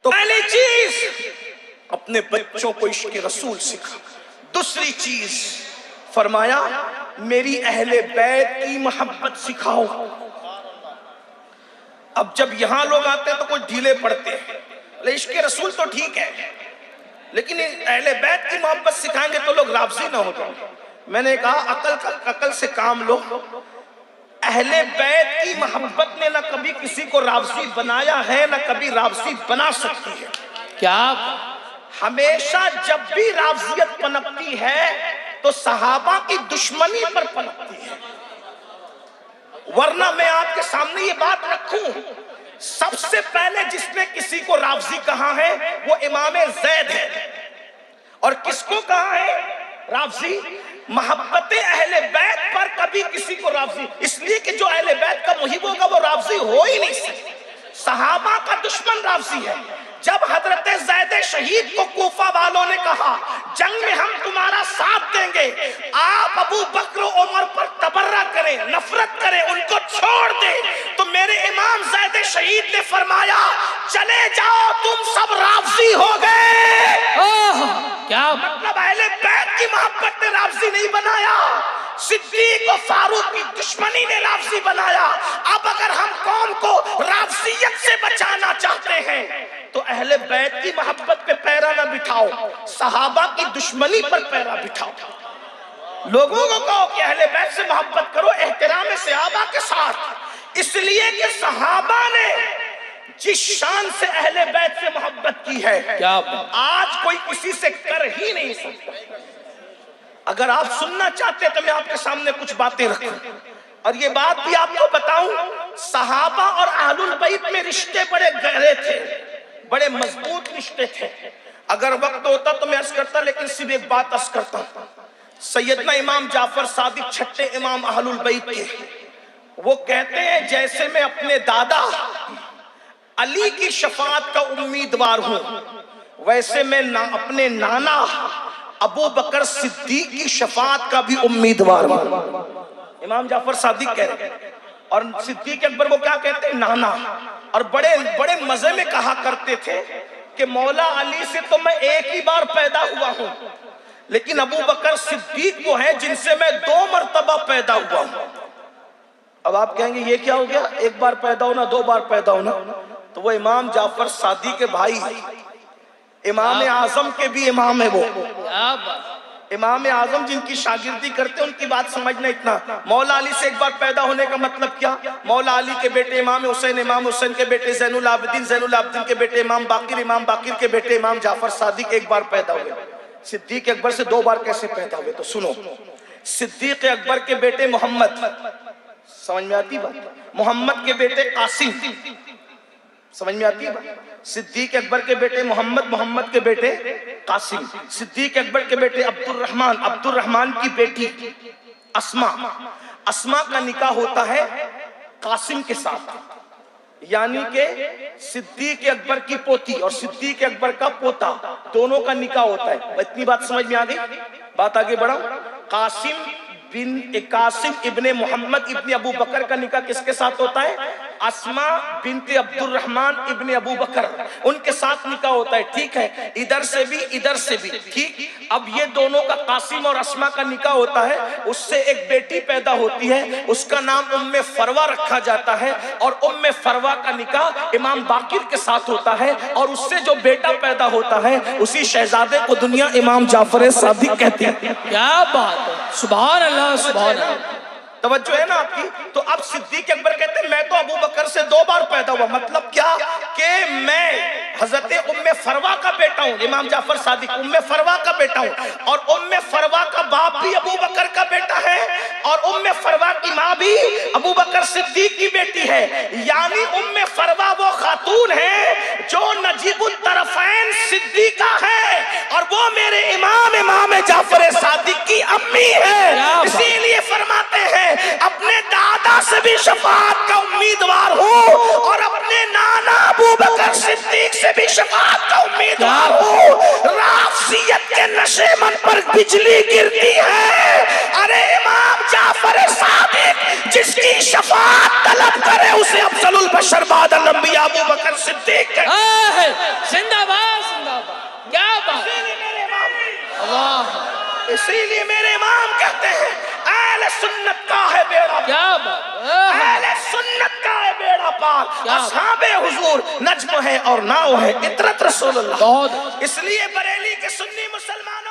तो पहली चीज अपने बच्चों को इश्क रसूल सिखा। दूसरी चीज फरमाया मेरी अहले बैत की मोहब्बत सिखाओ। अब जब यहां लोग आते हैं तो कुछ ढीले पड़ते हैं, इश्क रसूल तो ठीक है, लेकिन अहले बैत की मोहब्बत सिखाएंगे तो लोग राज़ी ना हो जाएंगे। मैंने कहा अकल से काम लो। अहले बैत की मोहब्बत ने ना कभी किसी को राज़ी बनाया है ना कभी राज़ी बना सकती है। क्या हमेशा जब भी राज़ियत पनपती है तो सहाबा की दुश्मनी पर पनपती है। वरना मैं आपके सामने ये बात रखूं, सबसे पहले जिसने किसी को राज़ी कहा है वो इमाम ज़ैद है। और किसको कहा है राज़ी? मोहब्बत अहले बैत पर कभी किसी को राज़ी, इसलिए कि जो अहले बैत का मुहिब होगा वो राज़ी हो ही नहीं सकता। सहाबा का दुश्मन राज़ी है। जब हजरत ज़ैद शहीद को कूफा वालों ने कहा जंग में हम तुम्हारा साथ देंगे, आप अबू बकर उमर पर तबर्रा करें, नफरत करें, उनको छोड़ दें, तो मेरे इमाम ज़ैद शहीद ने फरमाया चले जाओ तुम सब राज़ी हो गए। क्या मतलब अहले बैत की मोहब्बत ने राज़ी नहीं बनाया, सिद्दीक और फारूक की दुश्मनी ने राज़ी बनाया। अब अगर हम कौम को राज़ियत से बचाना चाहते हैं तो अहले बैत की मोहब्बत पे पैरा ना बिठाओ, सहाबा की दुश्मनी पर पैरा बिठाओ। लोगों को कहो कि अहले बैत से मोहब्बत करो एहतराम सहाबा के साथ, इसलिए कि सहाबा ने जिस शान से अहले बैत से मोहब्बत की है क्या आज कोई किसी से कर ही नहीं सकता। अगर आप सुनना चाहते हैं तो मैं आपके सामने कुछ बातें रखूं और ये बात भी आपको बताऊं, सहाबा और अहलुल बैत में रिश्ते बड़े गहरे थे, बड़े मजबूत रिश्ते थे। अगर वक्त होता तो मैं अर्ज करता, लेकिन सिर्फ एक बात अर्ज करता। सैयदना इमाम जाफर सादिक छठे इमाम अहलुल बैत के, वो कहते हैं जैसे मैं अपने दादा अली की शफाअत का उम्मीदवार हूं, वैसे मैं अपने नाना अबू बकर सिद्दीक की शफाअत का भी उम्मीदवार हूं। इमाम जाफर सादिक कह रहे हैं। और सिद्दीक अकबर को क्या कहते हैं? नाना। और बड़े बड़े मजे में कहा करते थे कि मौला अली से तो मैं एक ही बार पैदा हुआ हूं, लेकिन अबू बकर सिद्दीक वो हैं जिनसे मैं 2 मरतबा पैदा हुआ हूं। अब आप कहेंगे ये क्या हो गया, एक बार पैदा होना 2 बार पैदा होना? तो वो इमाम जाफर सादिक के भाई इमाम आजम के भी इमाम है। वो इमाम आजम जिनकी शागिर्दी करते उनकी बात समझना। इतना मौला अली से एक बार पैदा होने का मतलब क्या? मौला अली के बेटे इमाम हुसैन के बेटे ज़ैनुल आबिदीन के बेटे इमाम बाकिर के बेटे इमाम जाफर सादिक एक बार पैदा हुए। सिद्दीक अकबर से 2 बार कैसे पैदा हुए? तो सुनो, सिद्दीक अकबर के बेटे मोहम्मद, समझ में आती बात? मोहम्मद के बेटे कासिम, समझ में आती है बात? सिद्दीक अकबर के बेटे मोहम्मद के बेटे कासिम, सिद्दीक अकबर के बेटे अब्दुर्रहमान की बेटी अस्मा का निकाह होता है कासिम के साथ, यानी के सिद्दीक अकबर की पोती और सिद्दीक अकबर का पोता, दोनों का निकाह होता है। इतनी बात समझ में आ गई? बात आगे बढ़ाओ। कासिम इब्ने मोहम्मद इब्ने अबू बकर का निकाह किसके साथ होता है? अस्मा बिनते अब्दुर्रहमान इब्ने अबू बकर, उनके साथ निकाह होता है। ठीक है, इधर से भी ठीक। अब ये दोनों का, कासिम और अस्मा का निकाह होता है, उससे एक बेटी पैदा होती है, उसका नाम उम्मे फरवा रखा जाता है। और उम्मे फरवा का निकाह इमाम बाकिर के साथ होता है, और उससे जो बेटा पैदा होता है उसी शहजादे को दुनिया इमाम जाफर सादिक कहती है। क्या बात है, सुभान अल्लाह सुभान अल्लाह। तवज्जो है ना आपकी? तो अब सिद्दीक अकबर कहते हैं मैं तो अबू बकर से 2 बार पैदा हुआ। मतलब क्या कि मैं हजरत उम्मे फरवा का बेटा हूं, इमाम जाफर सादिक उम्मे फरवा का बेटा हूं, और उम्मे फरवा का बाप भी अबू बकर का बेटा है, और उम्मे फरवा की माँ भी अबू बकर सिद्दीक की बेटी है। यानी उम्मे फरवा वो खातून है जो नजीबुत तरफैन सिद्दीका है, और वो मेरे इमाम जाफर सादिक की अम्मी है। इसीलिए फरमाते हैं अपने दादा से भी शफाअत का उम्मीदवार हूँ, और अपने नाना अबू बकर सिद्दीक से भी शफाअत का उम्मीदवार हूँ। राफ़ियत के नशे मन पर बिजली गिरती है, अरे इमाम इमाम जाफर सादिक जिसकी शफाअत तलब करे उसे अफजलुल बशर बादल अंबिया अबू बकर सिद्दीक जिंदाबाद जिंदाबाद। क्या बात, अल्लाह, इसीलिए मेरे इमाम कहते हैं अहले सुन्नत का है बेड़ा, क्या बात, अहले सुन्नत का है बेड़ा पार, असहाबे हुजूर नज्म है और नाव है इतरत रसूलुल्लाह। बहुत इसलिए बरेली के सुन्नी मुसलमानों